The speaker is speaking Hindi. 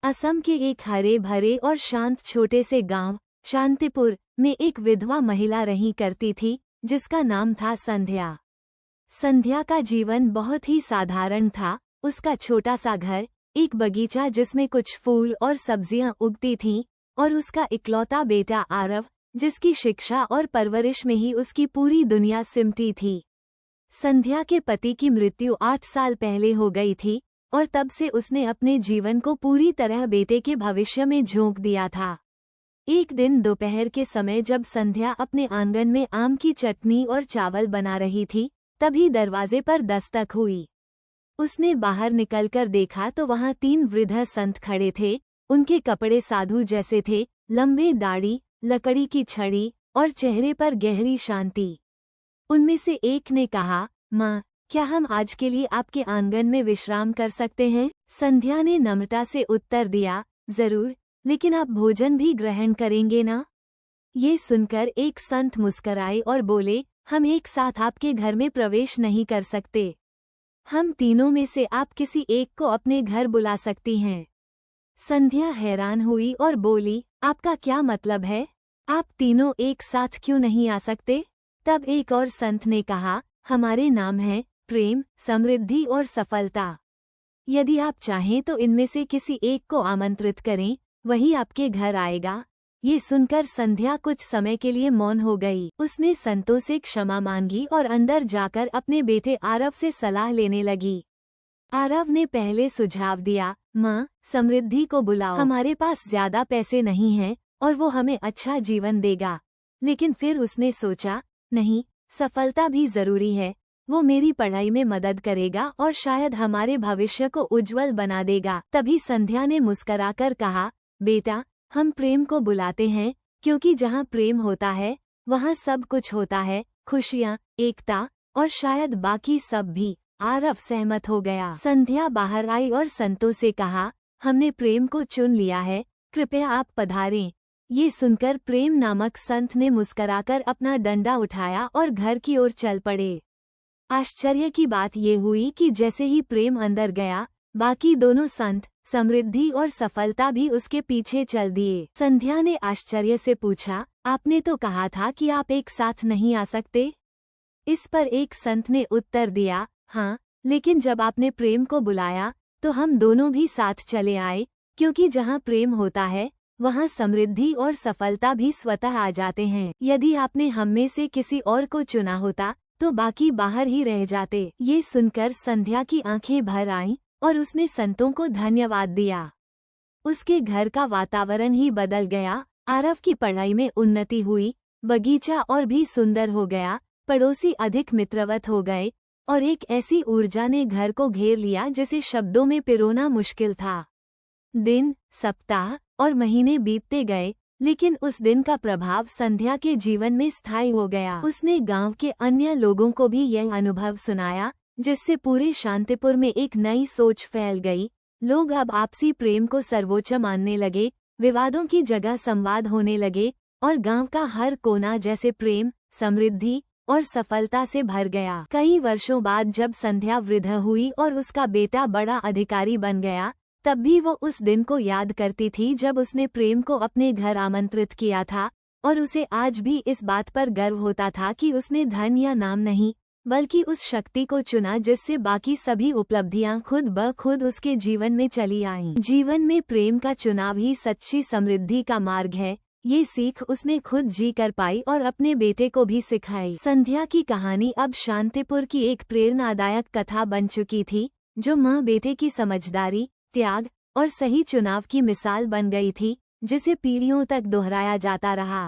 असम के एक हरे भरे और शांत छोटे से गांव शांतिपुर में एक विधवा महिला रही करती थी जिसका नाम था संध्या। संध्या का जीवन बहुत ही साधारण था। उसका छोटा सा घर, एक बगीचा जिसमें कुछ फूल और सब्जियां उगती थीं, और उसका इकलौता बेटा आरव, जिसकी शिक्षा और परवरिश में ही उसकी पूरी दुनिया सिमटी थी। संध्या के पति की मृत्यु 8 साल पहले हो गई थी और तब से उसने अपने जीवन को पूरी तरह बेटे के भविष्य में झोंक दिया था। एक दिन दोपहर के समय जब संध्या अपने आंगन में आम की चटनी और चावल बना रही थी, तभी दरवाजे पर दस्तक हुई। उसने बाहर निकलकर देखा तो वहां 3 वृद्ध संत खड़े थे। उनके कपड़े साधु जैसे थे, लंबे दाढ़ी, लकड़ी की छड़ी और चेहरे पर गहरी शांति। उनमें से एक ने कहा, माँ, क्या हम आज के लिए आपके आंगन में विश्राम कर सकते हैं? संध्या ने नम्रता से उत्तर दिया, जरूर, लेकिन आप भोजन भी ग्रहण करेंगे ना? ये सुनकर एक संत मुस्कराए और बोले, हम एक साथ आपके घर में प्रवेश नहीं कर सकते। हम तीनों में से आप किसी एक को अपने घर बुला सकती हैं। संध्या हैरान हुई और बोली, आपका क्या मतलब है? आप तीनों एक साथ क्यों नहीं आ सकते? तब एक और संत ने कहा, हमारे नाम हैं प्रेम, समृद्धि और सफलता। यदि आप चाहें तो इनमें से किसी एक को आमंत्रित करें, वही आपके घर आएगा। ये सुनकर संध्या कुछ समय के लिए मौन हो गई। उसने संतों से क्षमा मांगी और अंदर जाकर अपने बेटे आरव से सलाह लेने लगी। आरव ने पहले सुझाव दिया, माँ, समृद्धि को बुलाओ। हमारे पास ज्यादा पैसे नहीं हैं और वो हमें अच्छा जीवन देगा। लेकिन फिर उसने सोचा, नहीं, सफलता भी जरूरी है। वो मेरी पढ़ाई में मदद करेगा और शायद हमारे भविष्य को उज्जवल बना देगा। तभी संध्या ने मुस्कराकर कहा, बेटा, हम प्रेम को बुलाते हैं क्योंकि जहाँ प्रेम होता है वहाँ सब कुछ होता है, खुशियाँ, एकता और शायद बाकी सब भी। आरव सहमत हो गया। संध्या बाहर आई और संतों से कहा, हमने प्रेम को चुन लिया है, कृपया आप पधारें। ये सुनकर प्रेम नामक संत ने मुस्कराकर अपना डंडा उठाया और घर की ओर चल पड़े। आश्चर्य की बात ये हुई कि जैसे ही प्रेम अंदर गया, बाकी दोनों संत, समृद्धि और सफलता भी उसके पीछे चल दिए। संध्या ने आश्चर्य से पूछा, आपने तो कहा था कि आप एक साथ नहीं आ सकते? इस पर एक संत ने उत्तर दिया, हाँ, लेकिन जब आपने प्रेम को बुलाया तो हम दोनों भी साथ चले आए, क्योंकि जहाँ प्रेम होता है वहाँ समृद्धि और सफलता भी स्वतः आ जाते हैं। यदि आपने हम में से किसी और को चुना होता तो बाकी बाहर ही रह जाते। ये सुनकर संध्या की आंखें भर आईं और उसने संतों को धन्यवाद दिया। उसके घर का वातावरण ही बदल गया। आरव की पढ़ाई में उन्नति हुई, बगीचा और भी सुंदर हो गया, पड़ोसी अधिक मित्रवत हो गए और एक ऐसी ऊर्जा ने घर को घेर लिया जिसे शब्दों में पिरोना मुश्किल था। दिन, सप्ताह और महीने बीतते गए, लेकिन उस दिन का प्रभाव संध्या के जीवन में स्थायी हो गया। उसने गांव के अन्य लोगों को भी यह अनुभव सुनाया, जिससे पूरे शांतिपुर में एक नई सोच फैल गई। लोग अब आपसी प्रेम को सर्वोच्च मानने लगे, विवादों की जगह संवाद होने लगे और गांव का हर कोना जैसे प्रेम, समृद्धि और सफलता से भर गया। कई वर्षों बाद जब संध्या वृद्ध हुई और उसका बेटा बड़ा अधिकारी बन गया, तब भी वो उस दिन को याद करती थी जब उसने प्रेम को अपने घर आमंत्रित किया था, और उसे आज भी इस बात पर गर्व होता था कि उसने धन या नाम नहीं, बल्कि उस शक्ति को चुना जिससे बाकी सभी उपलब्धियां खुद ब खुद उसके जीवन में चली आईं। जीवन में प्रेम का चुनाव ही सच्ची समृद्धि का मार्ग है। ये सीख उसने खुद जी कर पाई और अपने बेटे को भी सिखाई। संध्या की कहानी अब शांतिपुर की एक प्रेरणादायक कथा बन चुकी थी, जो माँ बेटे की समझदारी, त्याग और सही चुनाव की मिसाल बन गई थी, जिसे पीढ़ियों तक दोहराया जाता रहा।